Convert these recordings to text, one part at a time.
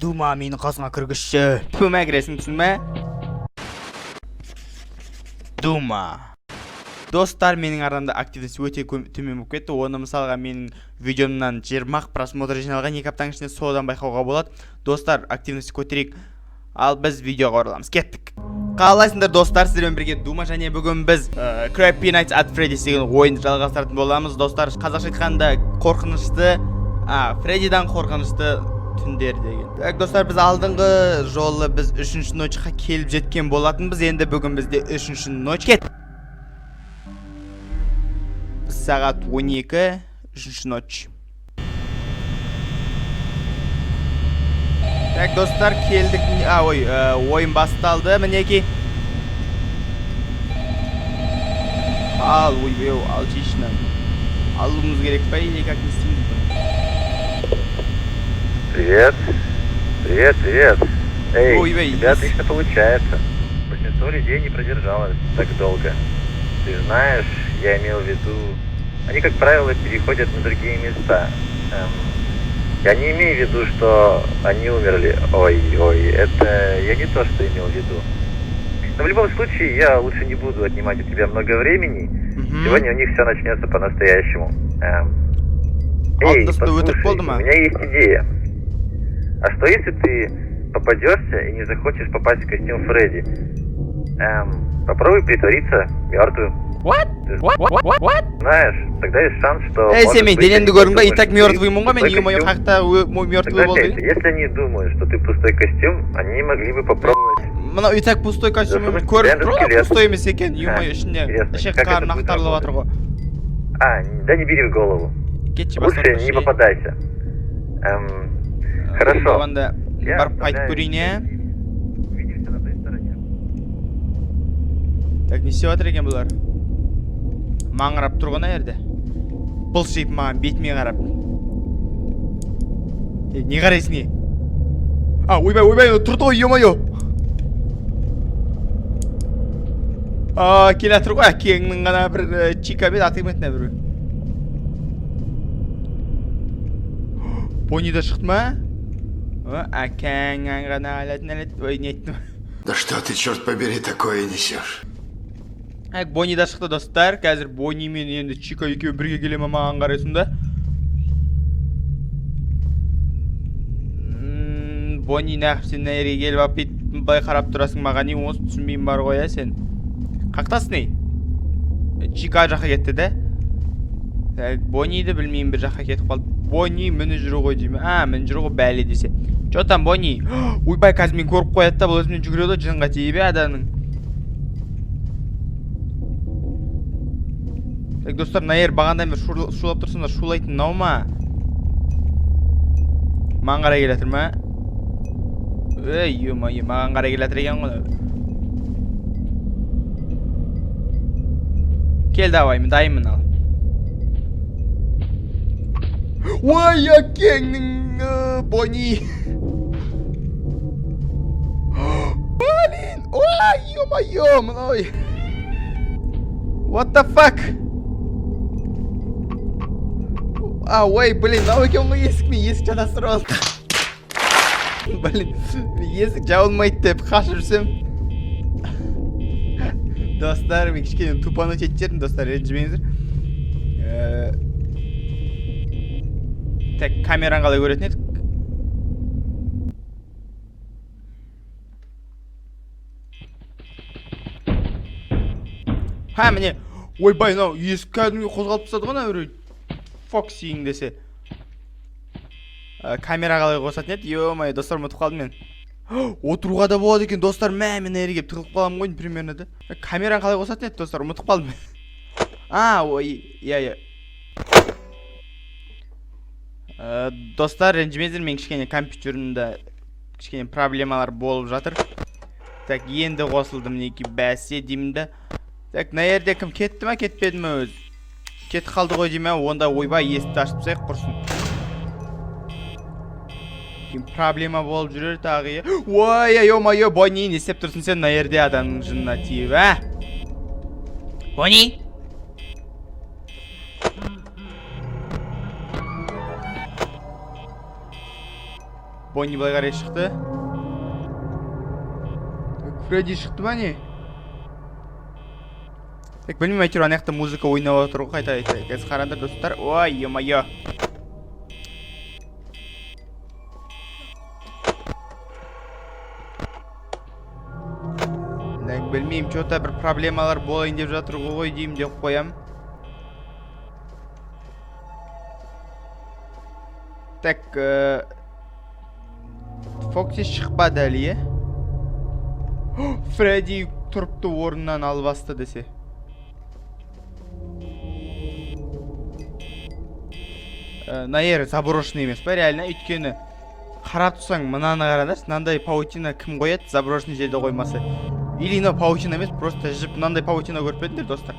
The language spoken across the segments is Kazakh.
Дума мені қасыңа кіргізші. Дума кіресің, түсінме? Дума. Достар, менің арамда активность өте төмен болып кетті. Оны мысалға менің видеомнан 20 просмотр жиналған 2 аптаның ішінде содан байқауға болады. Достар, активность көтерейік. Ал біз видеоға ораламыз. Кеттік. Қалайсыңдар достар, сіздермен бірге Дума, және бүгін біз Crappy Nights at Freddy's деген ойынды жалғастыратын боламыз. Достар, қазақша айтқанда қорқынышты, Фреддидан қорқынышты түндер деген. Так, достар, біз алдыңғы жолы біз 3-ші ночқа келіп жеткен болатынбыз. Енді бүгін бізде 3-ші ноч. Кет. Сағат 12, 3-ші ноч. Так, достар, келдік. Ойын басталды. Мінеки. Отлично. Алуымыз керек па, или как не істейміз бұны? Привет. Эй, у тебя отлично получается. Большинство людей не продержалось так долго. Ты знаешь, я имел в виду... Они, как правило, переходят на другие места. Я не имею в виду, что они умерли. Ой, это я не то, что имел в виду. Но в любом случае, я лучше не буду отнимать у тебя много времени. Сегодня у них все начнется по-настоящему. Эй, послушай, у меня есть идея. А что если ты попадешься и не захочешь попасть в костюм Фредди? Попробуй притвориться мертвым. What? Знаешь, тогда есть шанс, что... Семей, дененді көрдің ба, и так мертвый мұңға, мен үй-мойы қақта мертвый болды. Если они думают, что ты пустой костюм, они могли бы попробовать... Мына үй так пустой костюм, көріп тұрға пустой емес екен, үй-мойы ішінде. Ішек қарын ақтарылы батыр ғой. Да не бери в голову. Лучше не попадайся. Хорошо. Барып қайтып көрейіне. Увидимся на той стороне. Так, не істеп жатыр екен бұлар? Маңырап тұрғана ерді. Бұл сейп маған бетіме қарап. Не қарайсың не? Ойбай, тұрды ғой, ё-моё. Келе жатыр ғой, әкеңнің ғана бір чика бет атыметіне бір. Бонни да шықты ма? Әкең ғана әлет. Ой, не еттім. Да что ты, черт побери, такое несешь? Бонни да шықты, достар. Қазір Бонни мен енді Чика екеуі бірге келеме маған қарайсың да. Бонни нәқіп сен нәреге келіп апет бұлай қарап тұрасың маған, не осы түсінбеймін бар ғой, сен. Қақтасың не? Чика жаққа кетті да. Бонниді білмеймін, бір жаққа кетіп қалды. Бонни міні жүру ғой деймін. Міні жүру ғой бәлі десе. Жотан Бонни. Ойбай, қазір мен көріп қояды да, бұл өзімен жүгіреді, жынға тейбе адамның. Так, достар, наер бағандай бір шулап тұрсыңдар, шулайтын нау ма? Маған қарай келетір ма? Маған қарай келетір екен ғой. Кел давай, мен дайымын ал. Ой, әкеңнің Бонни. Блин, ой, ё-моё, мынау. What the fuck? Ой, блин, мынау екен ғой есік, мен есік жадастырып алдым. Блин, есік жабылмайды деп қашып жүрсем. Достар, мен кішкене тупануть етіп жердім, достар, ренжімеңіздер. Так, камераны қалай көретін едік? Міне, ойбай, мынау есік кәдімгі қозғалып тастады ғой, мына Фоксиің десе. Камера қалай қосатын еді? Ё-май, достар, ұмытып қалдым мен. Отыруға да болады екен, достар, мен әрі кеп тығылып қалам ғой, примерно да. Камераны қалай қосатын еді, достар, ұмытып қалдым мен. Ой. Достар, ренжімеңіздер, мен кішкене компьютерімде кішкене проблемалар болып жатыр. Так, енді қосылды мінеки бәсе деймін да. Так, мына жерде кім кетті ма, кетпеді ме өз? Кетті қалды ғой деймін, онда ойбай есікті ашып тастайық құрсын. Проблема болып жүрер тағы. Ой, ё-моё, Бонни, не істеп тұрсың сен мына жерде адамның жынына тиіп, Бонни? Бонни былай қарай шықты. Фредди шықты ма не? Так, білмеймін, әйтеуір ана жақта музыка ойнап отыр ғой, қайта. Қазір қараңдар достар. Ой, е-мое. Так, білмеймін, что-то бір проблемалар болайын деп жатыр ғой деймін деп қоям. Так, Фокси шықпады әлі, е? Фредди тұрыпты орнынан албасты десе. Наер заброшенный емес па, реально, өйткені қарап тұрсаң, мынаны қараңдаршы, мынандай паутина кім қояды, заброшенный жерде қоймасы. Или мынау паутина емес, просто жіп мынандай паутина көріп пе достар?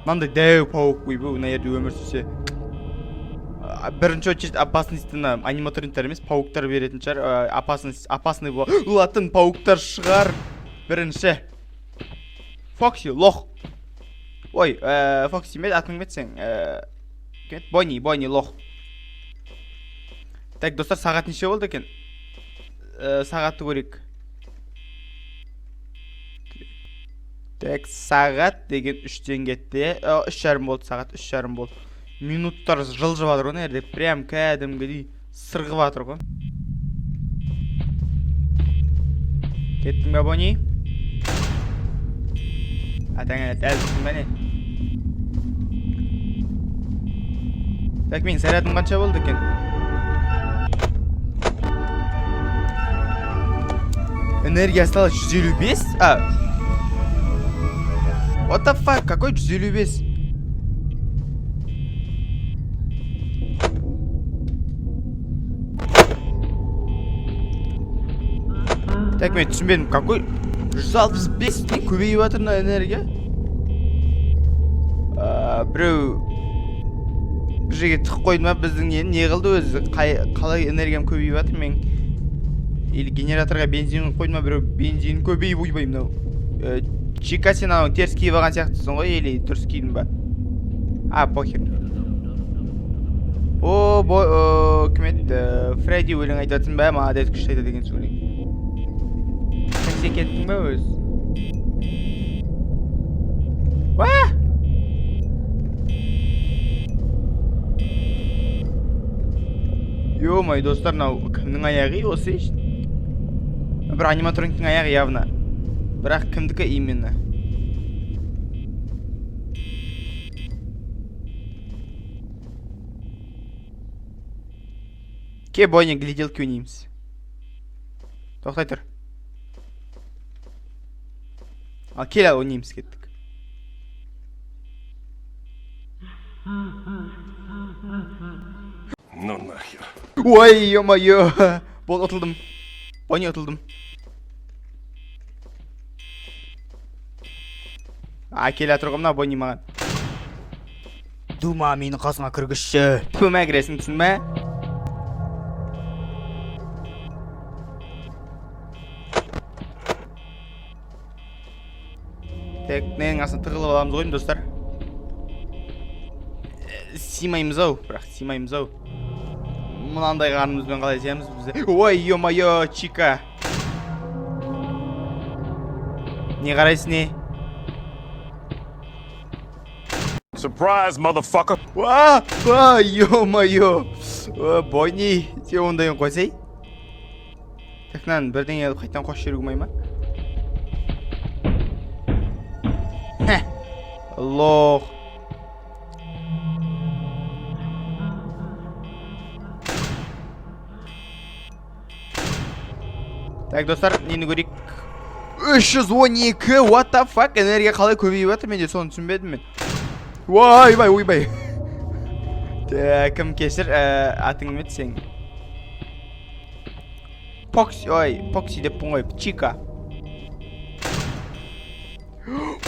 Мынандай дәу пауық қой бұл, мына жерде өмір сүрсе. Бірінші очередь опасностьтіні аниматрониктер емес, пауықтар беретін шығар. Опасный болатын пауықтар шығар. Бірінші. Фокси, лох. Ой, Фокси мед, атың мед сен. Бонни, лох. Так, достар, сағат неше болды екен? Сағатты көрейік. Так, сағат деген 3-тен кетті. 3,5 болды, сағат 3,5 болды. Минуттар жылжып жатыр ғой, ерде прям кәдімгідей сырғып жатыр ғой. Кеттің ба, Бонни? Атаңа дәлсің ба не? Так, мен зарядым қанша болды екен? Энергия осталось 155? What the fuck? Какой 155? Так, мен түсінбедім, какой 165 не көбейіп жатыр мына энергия? Біреу бір жерге тық қойды ма, біздің не қылды өзі? Қалай энергиям көбейіп жатыр мен? Или генераторға бензин қойды ма, біреу бензин көбейіп ойбай мынау. Чика, сен анау теріс киіп алған сияқтысың ғой, или дұрыс кидің ба? Похер. Кім еді? Фредди өлең айтатын ба? Молодец, күшті айтады деген сөйлейін. Сен кеттің ба өз? Ё-май, достар, мынау кімнің аяғы осы еш? Бір аниматрониктің аяғы явно. Бірақ кімдікі именно? Ке, Бонни, гляделки ойнаймыз. Тоқтай тұр. Ал кел ойнаймыз кеттік. Ну нахер. Ой, ё-моё. Бол, отылдым. Бонни, отылдым. Келе тұрғым мына Бонни маған. Дума, мені қасыңа кіргізші. Түпіме кіресің, түсін бе? Так, ненің астын тығылып аламыз ғой, достар. Симаймыз ау, бірақ симаймыз ау. Мынандай қарнымызбен қалай сиямыз бізде? Ой, ё-моё, Чика. Не қарайсың, не? Surprise, motherfucker! Ё-моё. Бонни, сен ондайын қойсай. Так, мынаны бірдеңе қайтан қош жерге қоймай ма? Лох. Так, достар, нені көрейік? 312, what the fuck? Энергия қалай көбейіп жатыр, менде соны түсінбедім мен. Ойбай. Так, кім кесір? Атың мет сен? Покси деп бұн қойып, Чика.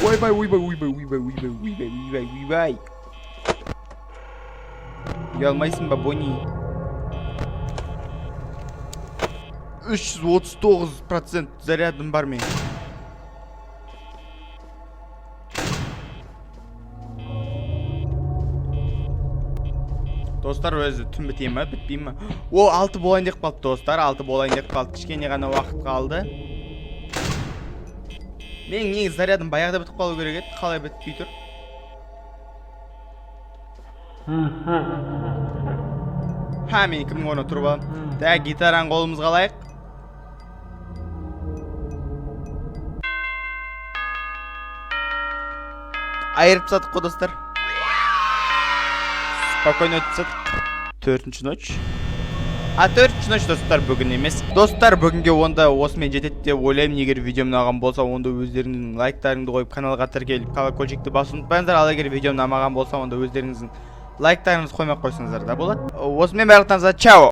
Ойбай. Ұялмайсың ба, Бонни? 339% зарядым бар мен. Достар өзі түн бітейін ма, бітпейін ма? О, 6 болайын деп қалды достар, 6 болайын деп қалды. Кішкене ғана уақыт қалды. Менің негізі зарядым баяғыда бітіп қалу керек еді, қалай бітпей тұр? Ха, мен кімнің орнына тұрып алам? Да, гитараны қолымызға алайық. Айырып тастадық қой достар. Спокойно өтіп тастадық. 4-ші ночь. 4-ші ночь достар, бүгін емес. Достар, бүгінге онда осымен жетеді деп ойлаймын. Егер видеом ұнаған болса, онда өздеріңіздің лайктарыңды қойып, каналға тіркеліп, колокольчикті басуды ұмытпаңыздар. Ал егер видеом ұнамаған болса, онда өздеріңіздің лайктарыңызды қоймай қойсаңыздар да болады. Осымен барлықтарыңызға чао.